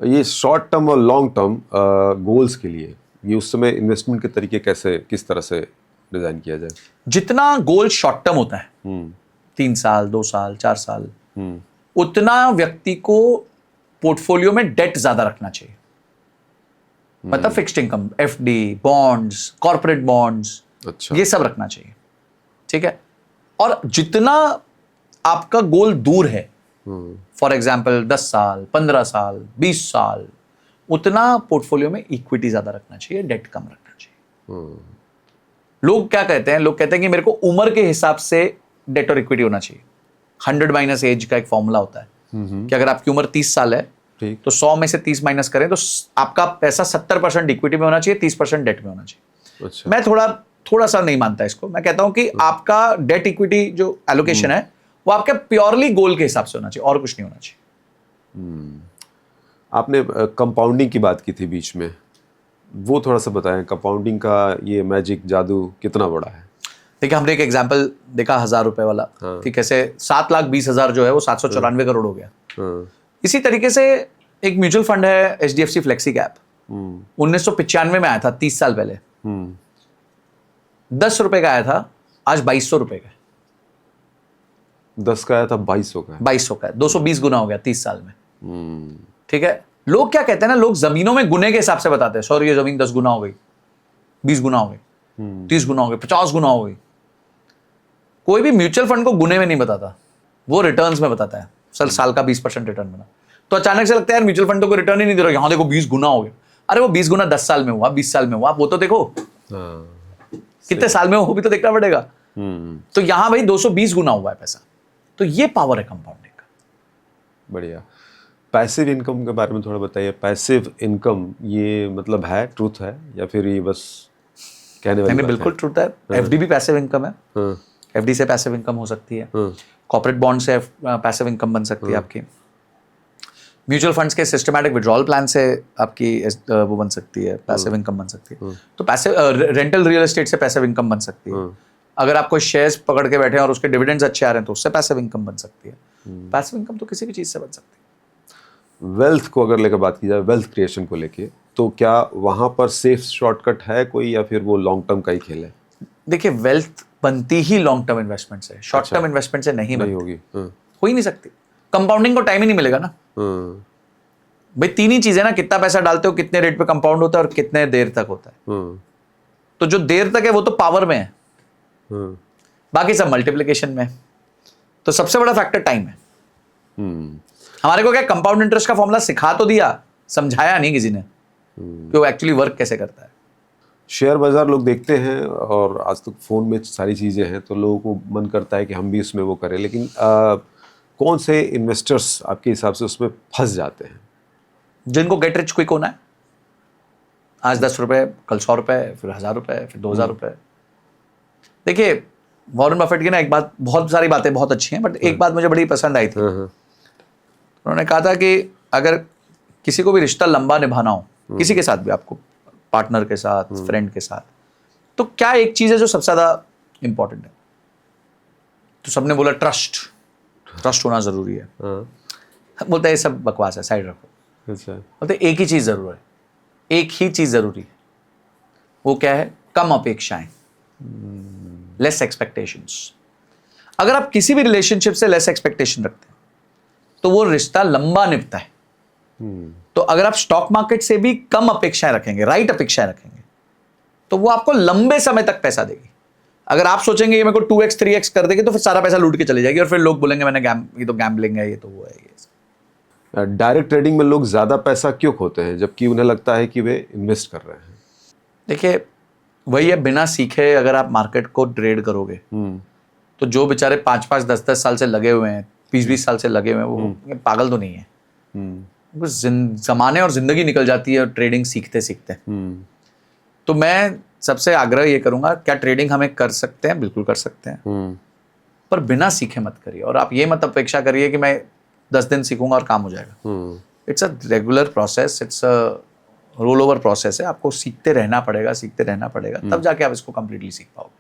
ये short term और long term goals के लिए ये उस समय इन्वेस्टमेंट के तरीके कैसे किस तरह से डिजाइन किया जाए? जितना गोल शॉर्ट टर्म होता है 3 साल 2 साल 4 साल, उतना व्यक्ति को पोर्टफोलियो में डेट ज्यादा रखना चाहिए। मतलब fixed income, FD, bonds, corporate bonds, अच्छा। ये सब रखना चाहिए, ठीक है। और जितना आपका गोल दूर है, फॉर एग्जाम्पल 10 साल 15 साल 20 साल, उतना पोर्टफोलियो में इक्विटी ज्यादा रखना चाहिए, डेट कम रखना चाहिए। लोग क्या कहते हैं, लोग कहते हैं कि मेरे को उम्र के हिसाब से डेट और इक्विटी होना चाहिए। 100 माइनस एज का एक फॉर्मूला होता है कि अगर आपकी उम्र 30 साल है तो 100 में से 30 माइनस करें तो आपका पैसा 70% इक्विटी में होना चाहिए, 30% डेट में होना चाहिए। अच्छा। मैं थोड़ा सा नहीं मानता इसको। मैं कहता हूं कि आपका डेट इक्विटी जो एलोकेशन है वो आपके प्योरली गोल के हिसाब से होना चाहिए और कुछ नहीं होना चाहिए। आपने कंपाउंडिंग की बात की थी बीच में, वो थोड़ा सा बताएं। कंपाउंडिंग का ये मैजिक जादू कितना बड़ा है? देखिए, हमने एक एग्जाम्पल देखा 1000 रुपए वाला कि कैसे 7,20,000 जो है वो 794 करोड़ हो गया। इसी तरीके से एक म्यूचुअल फंड है HDFC फ्लेक्सी कैप, 1995 में आया था, 30 साल पहले। 10 रुपए का आया था, आज 2200 रुपए का। 10 का आया था, 2200 का। 2200 का 220 गुना हो गया 30 साल में। ठीक है। लोग क्या कहते हैं ना, लोग जमीनों में गुने के हिसाब से बताते हैं, सर ये जमीन 10 गुना हो गई, 20 गुना हो गई, 30 गुना हो गई, 50 गुना हो गई। कोई भी म्यूचुअल फंड को गुने में नहीं बताता, वो रिटर्न्स में बताता है। सर साल का 20% रिटर्न बना, तो अचानक से लगता है यार म्यूचुअल फंड को रिटर्न ही नहीं दे रहा, यहां देखो 20 गुना हो गया। अरे वो 20 गुना 10 साल में हुआ, 20 साल में हुआ, वो तो देखो कितने साल में हो, भी तो देखना पड़ेगा। तो यहां भाई 220 गुना हुआ है पैसा। तो ये पावर है कंपाउंडिंग का। बढ़िया। पैसिव इनकम के बारे में थोड़ा बताइए। पैसिव इनकम ये मतलब है, ट्रूथ है, या फिर ये बस कहने वाली बात है? बिल्कुल ट्रूथ है। एफडी भी पैसिव इनकम है। एफडी से पैसिव इनकम हो सकती है, कॉर्पोरेट बॉन्ड से पैसिव इनकम बन सकती है आपकी, म्यूचुअल फंड्स के सिस्टमैटिक विड्रॉल प्लान से आपकी वो बन सकती है, पैसिव इनकम बन सकती है। तो पैसिव रेंटल रियल एस्टेट से पैसिव इनकम बन सकती है। अगर आप कोई शेयर्स पकड़ के बैठे हैं और उसके डिविडेंड्स अच्छे आ रहे हैं तो उससे पैसिव इनकम बन सकती है। पैसिव इनकम तो किसी भी चीज से बन सकती है। वेल्थ को अगर लेकर बात की जाए, वेल्थ क्रिएशन को लेके, तो क्या वहां पर सेफ शॉर्टकट है कोई, या फिर वो लॉन्ग टर्म का ही खेल है? देखिए, वेल्थ बनती ही लॉन्ग टर्म इन्वेस्टमेंट से, शॉर्ट टर्म इन्वेस्टमेंट से नहीं होगी। हो ही नहीं सकती। कंपाउंडिंग को टाइम ही नहीं मिलेगा ना भाई। 3 ही चीजें ना, कितना पैसा डालते हो, कितने रेट पे कंपाउंड होता है और कितने देर तक होता है। तो जो देर तक है वो तो पावर में है, बाकी सब मल्टीप्लिकेशन में। तो सबसे बड़ा फैक्टर टाइम है। हमारे को क्या कंपाउंड इंटरेस्ट का फॉर्मूला सिखा तो दिया, समझाया नहीं किसी ने कि वो एक्चुअली वर्क कैसे करता है। शेयर बाजार लोग देखते हैं और आज तक फोन में सारी चीजें हैं, तो लोगों को मन करता है कि हम भी उसमें वो करें, लेकिन कौन से इन्वेस्टर्स आपके हिसाब से उसमें फंस जाते हैं? जिनको गेट रिच क्विक होना है, आज 10 रुपए, कल 100 रुपए, फिर 1000 रुपए, फिर 2000 रुपए। देखिए, वॉरेन बफेट की ना एक बात, बहुत सारी बातें बहुत अच्छी हैं, बट एक बात मुझे बड़ी पसंद आई थी। उन्होंने कहा था कि अगर किसी को भी रिश्ता लंबा निभाना हो, किसी के साथ भी, आपको पार्टनर के साथ, फ्रेंड के साथ, तो क्या एक चीज है जो सबसे ज्यादा इंपॉर्टेंट है? तो सबने बोला ट्रस्ट होना जरूरी है। बोलते हैं ये सब बकवास है, साइड रखो। अच्छा। बोलते एक ही चीज जरूर है, एक ही चीज जरूरी है। वो क्या है? कम अपेक्षाएं, लेस एक्सपेक्टेशंस। अगर आप किसी भी रिलेशनशिप से लेस एक्सपेक्टेशन रखते हैं तो वो रिश्ता लंबा निभता है। तो अगर आप स्टॉक मार्केट से भी कम अपेक्षाएं रखेंगे, राइट अपेक्षाएं रखेंगे, तो वो आपको लंबे समय तक पैसा देगी। अगर आप सोचेंगे ये मेरे को 2x 3x कर देगी, तो फिर सारा पैसा लूट के चली जाएगी और फिर लोग बोलेंगे ये तो गैम्बलिंग है, ये तो वो है, ये। डायरेक्ट ट्रेडिंग में लोग ज्यादा पैसा क्यों खोते हैं जबकि उन्हें लगता है कि वे इन्वेस्ट कर रहे हैं? देखिए, वही है, बिना सीखे अगर आप मार्केट को ट्रेड करोगे तो जो बेचारे 5-5 10-10 साल से लगे हुए हैं, 20-20 साल से लगे हुए हैं, वो पागल तो नहीं है। जमाने और जिंदगी निकल जाती है ट्रेडिंग सीखते सीखते। तो मैं सबसे आग्रह ये करूंगा, क्या ट्रेडिंग हमें कर सकते हैं? बिल्कुल कर सकते हैं, पर बिना सीखे मत करिए। और आप ये मत अपेक्षा करिए कि मैं 10 दिन सीखूंगा और काम हो जाएगा। It's a regular process, it's a roll over process है। आपको सीखते रहना पड़ेगा, तब जाके आप इसको कंप्लीटली सीख पाओगे।